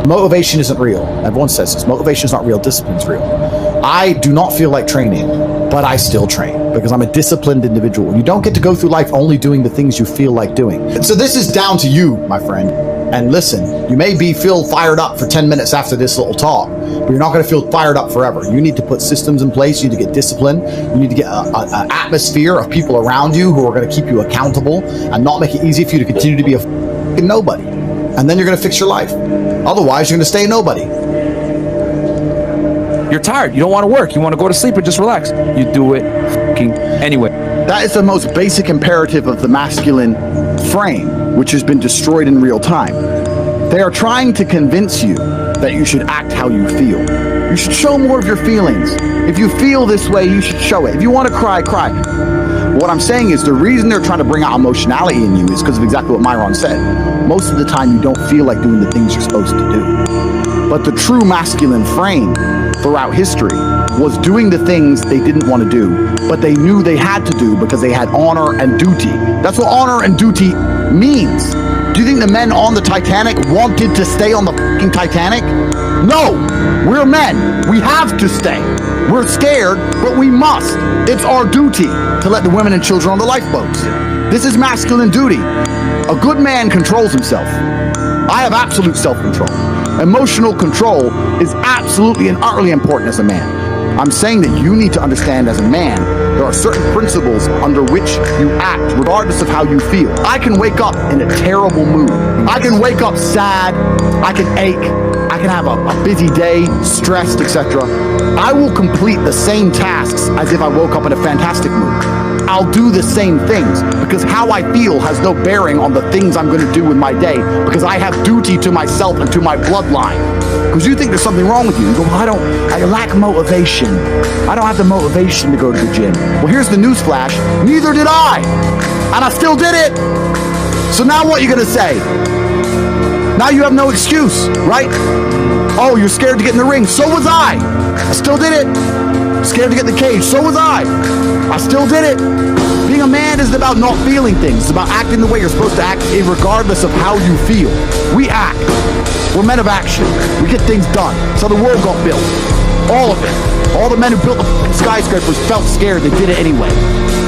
Motivation isn't real. Everyone says this. Motivation is not real. Discipline is real. I do not feel like training, but I still train because I'm a disciplined individual. You don't get to go through life only doing the things you feel like doing. So this is down to you, my friend. And listen, you may feel fired up for 10 minutes after this little talk, but you're not going to feel fired up forever. You need to put systems in place. You need to get discipline. You need to get an atmosphere of people around you who are going to keep you accountable and not make it easy for you to continue to be a f***ing nobody. And then you're going to fix your life. Otherwise, you're going to stay nobody. You're tired. You don't want to work. You want to go to sleep and just relax. You do it f***ing anyway. That is the most basic imperative of the masculine frame, which has been destroyed in real time. They are trying to convince you that you should act how you feel. You should show more of your feelings. If you feel this way, you should show it. If you want to cry, cry. What I'm saying is the reason they're trying to bring out emotionality in you is because of exactly what Myron said. Most of the time you don't feel like doing the things you're supposed to do. But the true masculine frame throughout history was doing the things they didn't want to do, but they knew they had to do because they had honor and duty. That's what honor and duty means. Do you think the men on the Titanic wanted to stay on the fucking Titanic? No, we're men. We have to stay. We're scared, but we must. It's our duty to let the women and children on the lifeboats. This is masculine duty. A good man controls himself. I have absolute self-control. Emotional control is absolutely and utterly important as a man. I'm saying that you need to understand as a man, there are certain principles under which you act, regardless of how you feel. I can wake up in a terrible mood. I can wake up sad. I can ache. I can have a busy day, stressed, etc. I will complete the same tasks as if I woke up in a fantastic mood. I'll do the same things because how I feel has no bearing on the things I'm going to do with my day because I have duty to myself and to my bloodline. Because you think there's something wrong with you. You go, well, I lack motivation. I don't have the motivation to go to the gym. Well, here's the news flash. Neither did I. And I still did it. So now what are you going to say? Now you have no excuse, right? Oh, you're scared to get in the ring. So was I. I still did it. Scared to get in the cage. So was I. I still did it. Being a man isn't about not feeling things. It's about acting the way you're supposed to act regardless of how you feel. We act. We're men of action. We get things done. That's how the world got built. All of it. All the men who built the skyscrapers felt scared. They did it anyway.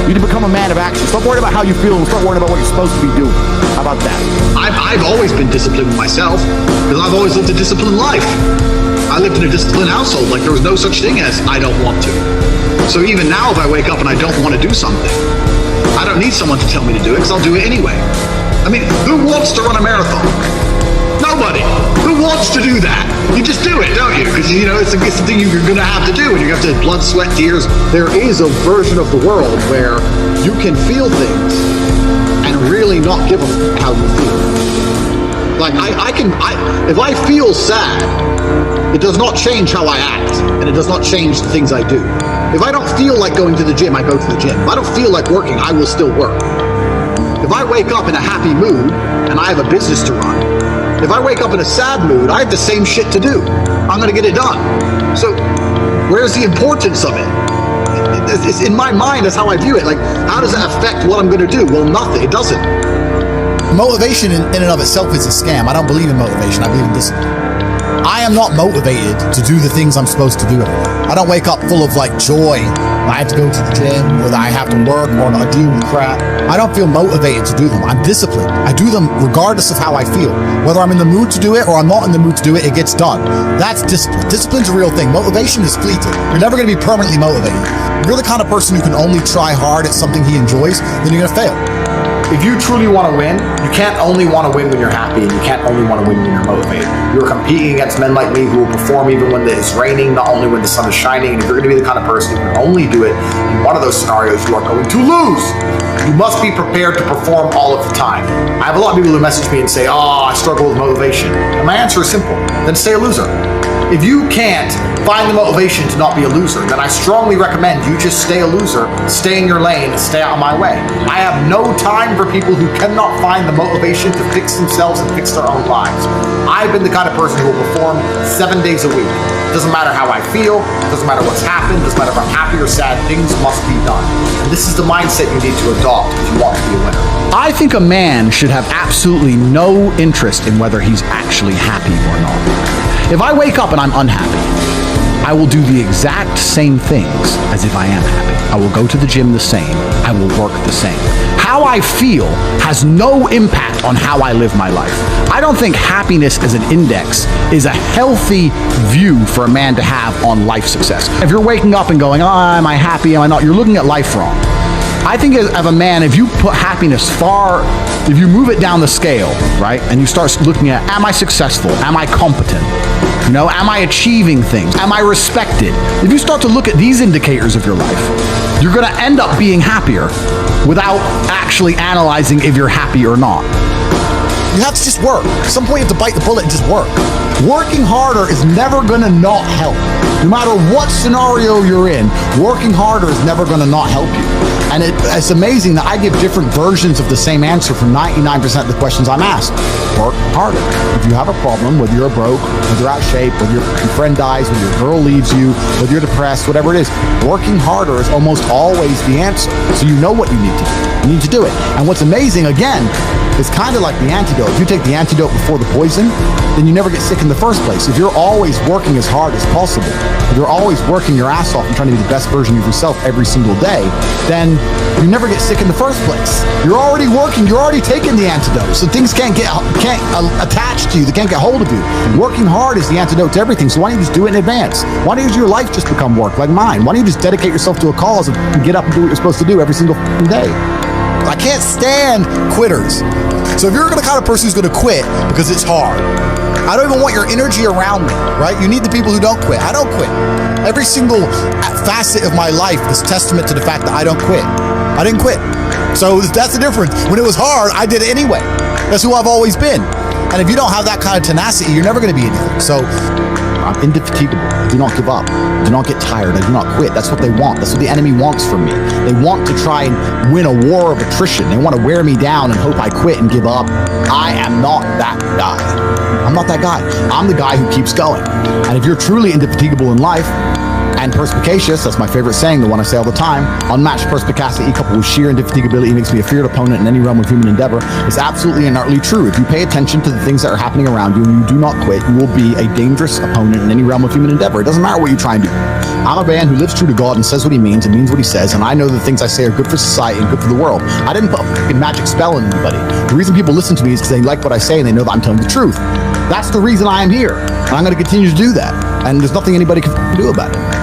You need to become a man of action. Stop worrying about how you feel and start worrying about what you're supposed to be doing. How about that? I've always been disciplined myself because I've always lived a disciplined life. I lived in a disciplined household. Like there was no such thing as I don't want to. So even now if I wake up and I don't want to do something, I don't need someone to tell me to do it because I'll do it anyway. I mean, who wants to run a marathon? Nobody. Who wants to do that? You just do it, don't you? Because, you know, it's the thing you're going to have to do, and you have to blood, sweat, tears. There is a version of the world where you can feel things and really not give a f*** how you feel. Like, if I feel sad, it does not change how I act, and it does not change the things I do. If I don't feel like going to the gym, I go to the gym. If I don't feel like working, I will still work. If I wake up in a happy mood, and I have a business to run, if I wake up in a sad mood, I have the same shit to do. I'm going to get it done. So where's the importance of it? It's in my mind, that's how I view it. Like, how does that affect what I'm going to do? Well, nothing. It doesn't. Motivation in and of itself is a scam. I don't believe in motivation. I believe in discipline. I am not motivated to do the things I'm supposed to do. I don't wake up full of like joy. I have to go to the gym, or that I have to work, or I deal with crap. I don't feel motivated to do them. I'm disciplined. I do them regardless of how I feel. Whether I'm in the mood to do it or I'm not in the mood to do it, it gets done. That's discipline. Discipline's a real thing. Motivation is fleeting. You're never going to be permanently motivated. If you're the kind of person who can only try hard at something he enjoys, then you're going to fail. If you truly want to win, you can't only want to win when you're happy, and you can't only want to win when you're motivated. You're competing against men like me who will perform even when it's raining, not only when the sun is shining. And if you're going to be the kind of person who can only do it in one of those scenarios, you are going to lose. You must be prepared to perform all of the time. I have a lot of people who message me and say, oh, I struggle with motivation. And my answer is simple. Then stay a loser. If you can't find the motivation to not be a loser, then I strongly recommend you just stay a loser, stay in your lane, and stay out of my way. I have no time for people who cannot find the motivation to fix themselves and fix their own lives. I've been the kind of person who will perform 7 days a week. Doesn't matter how I feel, doesn't matter what's happened, doesn't matter if I'm happy or sad, things must be done. And this is the mindset you need to adopt if you want to be a winner. I think a man should have absolutely no interest in whether he's actually happy or not. If I wake up and I'm unhappy, I will do the exact same things as if I am happy. I will go to the gym the same. I will work the same. How I feel has no impact on how I live my life. I don't think happiness as an index is a healthy view for a man to have on life success. If you're waking up and going, oh, am I happy, am I not? You're looking at life wrong. I think as a man, if you put happiness if you move it down the scale, right, and you start looking at, am I successful? Am I competent? You know, am I achieving things? Am I respected? If you start to look at these indicators of your life, you're going to end up being happier without actually analyzing if you're happy or not. You have to just work. At some point you have to bite the bullet and just work. Working harder is never going to not help. No matter what scenario you're in, working harder is never going to not help you. And it's amazing that I give different versions of the same answer for 99% of the questions I'm asked. Work harder. If you have a problem, whether you're broke, whether you're out of shape, whether your friend dies, whether your girl leaves you, whether you're depressed, whatever it is, working harder is almost always the answer. So you know what you need to do. You need to do it. And what's amazing, again, it's kind of like the antidote. If you take the antidote before the poison, then you never get sick in the first place. If you're always working as hard as possible, if you're always working your ass off and trying to be the best version of yourself every single day, then you never get sick in the first place. You're already working. You're already taking the antidote. So things can't attach to you. They can't get hold of you. Working hard is the antidote to everything. So why don't you just do it in advance? Why don't your life just become work like mine? Why don't you just dedicate yourself to a cause and get up and do what you're supposed to do every single day? I can't stand quitters. So if you're the kind of person who's going to quit because it's hard, I don't even want your energy around me, right? You need the people who don't quit. I don't quit. Every single facet of my life is testament to the fact that I don't quit. I didn't quit. So that's the difference. When it was hard, I did it anyway. That's who I've always been. And if you don't have that kind of tenacity, you're never going to be anything. So I'm indefatigable. I do not give up. I do not get tired. I do not quit. That's what they want. That's what the enemy wants from me. They want to try and win a war of attrition. They want to wear me down and hope I quit and give up. I am not that guy. I'm not that guy. I'm the guy who keeps going. And if you're truly indefatigable in life, and perspicacious, that's my favorite saying, the one I say all the time, unmatched perspicacity coupled with sheer indefatigability makes me a feared opponent in any realm of human endeavor, is absolutely and utterly true. If you pay attention to the things that are happening around you and you do not quit, you will be a dangerous opponent in any realm of human endeavor. It doesn't matter what you try and do. I'm a man who lives true to God and says what he means and means what he says, and I know the things I say are good for society and good for the world. I didn't put a magic spell on anybody. The reason people listen to me is because they like what I say and they know that I'm telling the truth. That's the reason I am here, and I'm going to continue to do that, and there's nothing anybody can do about it.